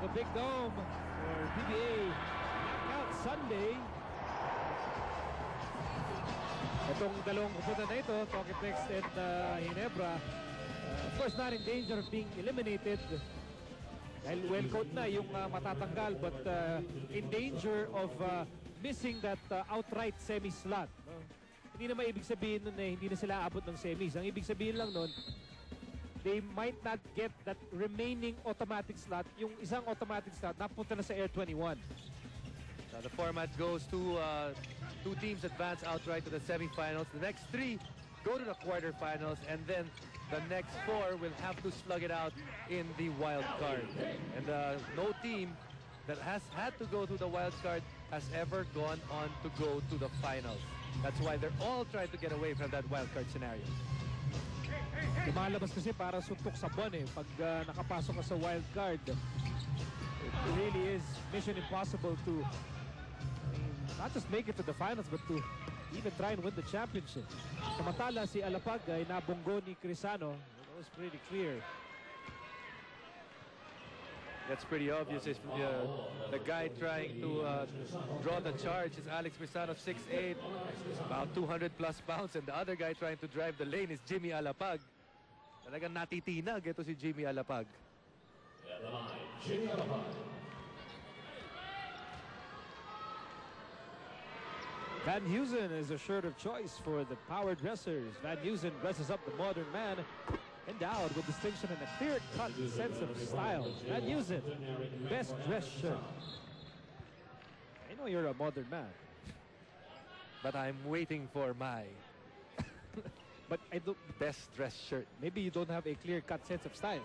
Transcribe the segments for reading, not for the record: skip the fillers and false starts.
the Big Dome for PBA Knockout Sunday. Itong dalawang pupunta na ito, Togetex and Ginebra, of course not in danger of being eliminated dahil well-coached na yung matatanggal, but in danger of missing that outright semi-slot. Hindi naman ibig sabihin nun hindi na sila abot ng semis. Ang ibig sabihin lang nun, they might not get that remaining automatic slot. Yung isang automatic slot, napunta na sa Air 21. The format goes to two teams advance outright to the semifinals. The next three go to the quarterfinals, and then the next four will have to slug it out in the wild card. And no team that has had to go to the wild card has ever gone on to go to the finals. That's why they're all trying to get away from that wild card scenario. Lumalabas kasi para suntok sa buwan eh. Pag nakapasok ka sa wild card, it really is mission impossible to not just make it to the finals, but to even try and win the championship. Samantala, si Alapag ay nabunggo ni Crisano. That was pretty clear. That's pretty obvious. The guy trying to draw the charge is Alex Crisano, 6'8", about 200 plus pounds, and the other guy trying to drive the lane is Jimmy Alapag. Talagang natitinag ito si Jimmy Alapag. Van Heusen is a shirt of choice for the power dressers. Van Heusen dresses up the modern man, endowed with distinction and a clear-cut sense of style. Van Heusen, best dressed shirt. I know you're a modern man, but I'm waiting for my but I don't. Best dressed shirt. Maybe you don't have a clear-cut sense of style.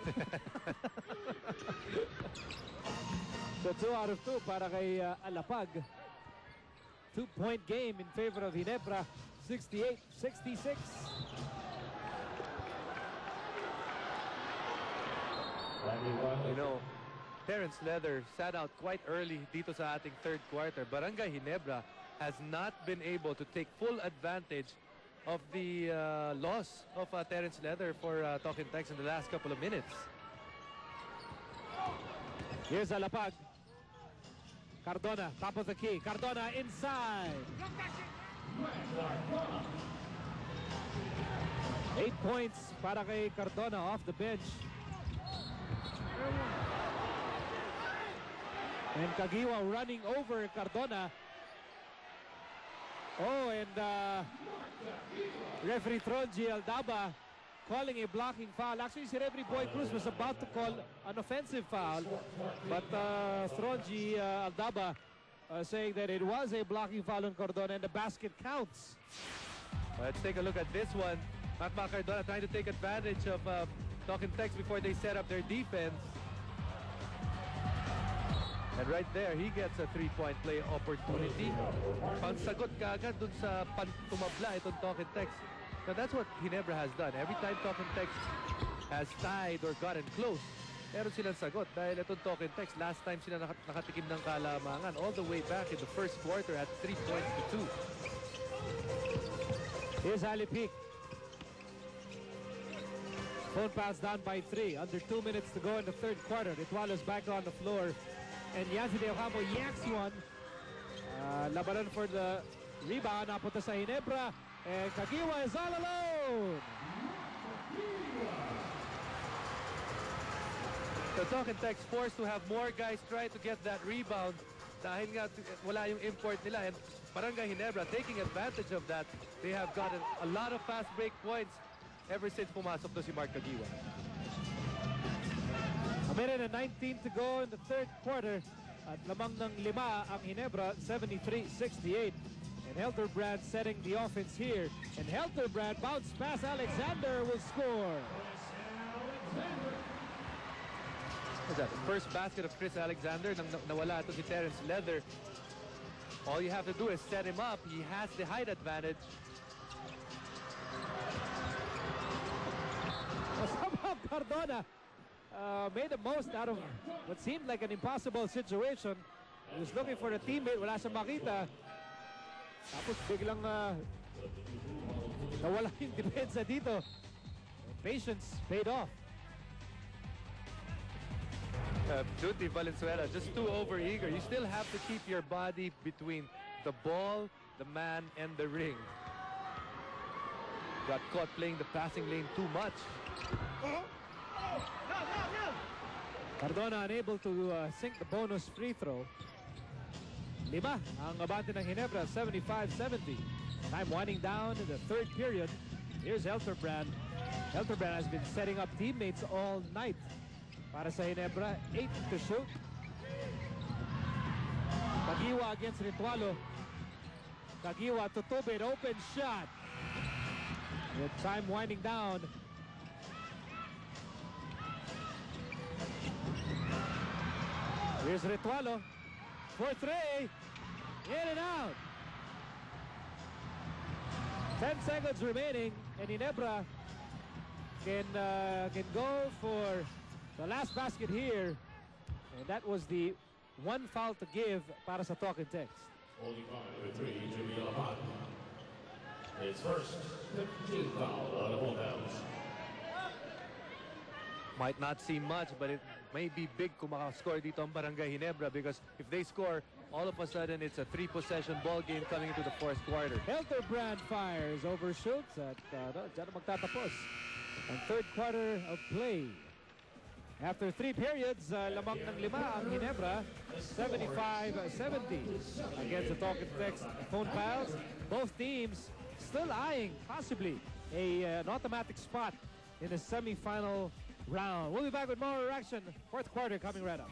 So 2 out of 2 para kay Alapag. 2-point game in favor of Ginebra, 68-66. You know, Terence Leather sat out quite early dito sa ating third quarter. Barangay Ginebra has not been able to take full advantage of the loss of Terence Leather for Togetex in the last couple of minutes. Here's Alapag. Cardona, top of the key. Cardona inside. 8 points para kay Cardona off the bench. And Kagiwa running over Cardona. Oh, and referee Tronji Aldaba calling a blocking foul. Actually, si referee Boy Cruz was about to call an offensive foul, but Tronji Aldaba saying that it was a blocking foul on Cardona and the basket counts. Let's take a look at this one. Mac Cardona trying to take advantage of Togetex before they set up their defense. And right there, he gets a three-point play opportunity. Pangsagot kaagad dun sa pantumabla itong Togetex. Now that's what Ginebra has done. Every time Togetex has tied or gotten close, meron silang sagot. Dahil itong Togetex, last time sila nakatikim ng kalamangan all the way back in the first quarter at 3 points to 2. Here's Ali Peak. Phone pass down by 3. Under 2 minutes to go in the third quarter. Ritualo's back on the floor. And Yancy De Ocampo yanks one. Labanan for the rebound. Napunta sa Ginebra. And Kagiwa is all alone. The Togetex forced to have more guys try to get that rebound dahil nga wala yung import nila. And Barangay Ginebra taking advantage of that. They have gotten a lot of fast break points ever since pumasok to si Mark Kagiwa. A minute and 19 to go in the third quarter. At lamang ng 5 ang Ginebra, 73-68. And Helterbrand setting the offense here. And Helterbrand bounce pass. Alexander will score. What's that? The first basket of Chris Alexander. Nang nawala ito si Terence Leather. All you have to do is set him up. He has the height advantage. Somehow Cardona made the most out of what seemed like an impossible situation. He was looking for a teammate. Wala siyang makita. Tapos biglang nawala yung depensa dito. Patience paid off. Duty Valenzuela, just too overeager. You still have to keep your body between the ball, the man, and the ring. Got caught playing the passing lane too much. Cardona unable to sink the bonus free throw. 5 ang abante ng Ginebra, 75-70. Time winding down in the third period. Here's Helterbrand. Helterbrand has been setting up teammates all night. Para sa Ginebra, 8 to shoot. Kagiwa against Ritualo. Kagiwa to Tubin, open shot. With time winding down. Here's Ritualo for 3. In and out. 10 seconds remaining, and Ginebra can go for the last basket here. And that was the one foul to give para sa talk and text. Only five with 3, Jamil Ahmad. His first 15th foul on the Bulldogs. Might not seem much, but it may be big kung makascore dito ang Barangay Ginebra, because if they score, all of a sudden it's a 3-possession ball game coming into the fourth quarter. Helterbrand fires, overshoots at dyan magtatapos ang third quarter of play. After 3 periods, lamang ng 5 ang Ginebra, 75-70 against the talk and text phone piles. Both teams still eyeing possibly an automatic spot in the semifinal round. We'll be back with more reaction. Fourth quarter coming right up.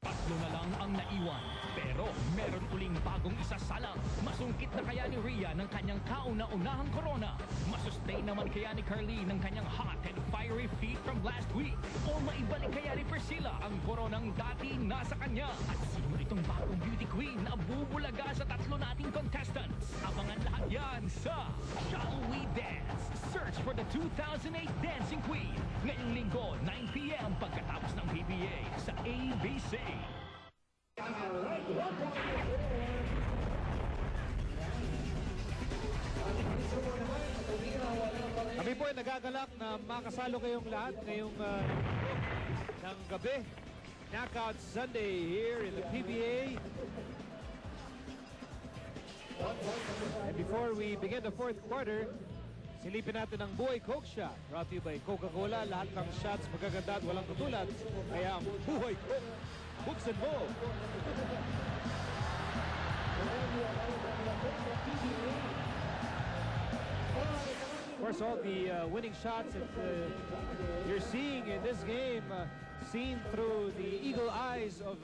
Tatlo na lang ang naiwan, pero meron uling bagong isasalang. Masungkit na kaya ni Rhea ng kanyang kauna-unahang corona? Masustain naman kaya ni Carly ng kanyang hot and fiery feat from last week? O maibalik kaya ni Priscilla ang koronang dati nasa kanya? At sino itong bagong beauty queen na bubulaga sa tatlo nating contestants? Abangan lahat yan sa Shall We Dance? Search for the 2008 Dancing Queen. Ngayong linggo, 9 p.m. pagkatapos ng PBA sa ABC. Kami po ay nagagalak na makasalo kayong lahat ngayong ng gabi. Knockout Sunday here in the PBA. And before we begin the fourth quarter, silipin natin ang Buhay Coke Shot. Brought to you by Coca-Cola. Lahat ng shots magaganda at walang katulad. Kaya ang Buhay Coke, buksan mo! Of course, all the winning shots that you're seeing in this game, seen through the eagle eyes of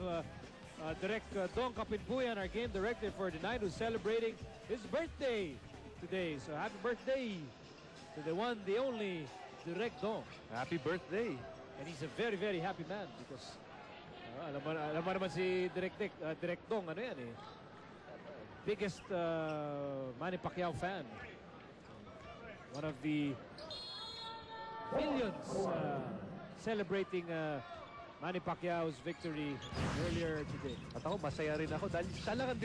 Direk Dong Kapinpuyan, our game director for the night, who's celebrating his birthday today. So happy birthday to the one, the only Direk Dong. Happy birthday. And he's a very, very happy man because alam mo naman si Direk Dong, ano yan eh, biggest Manny Pacquiao fan. One of the millions celebrating Manny Pacquiao's victory earlier today. At ako, masaya rin ako dahil siya lang ang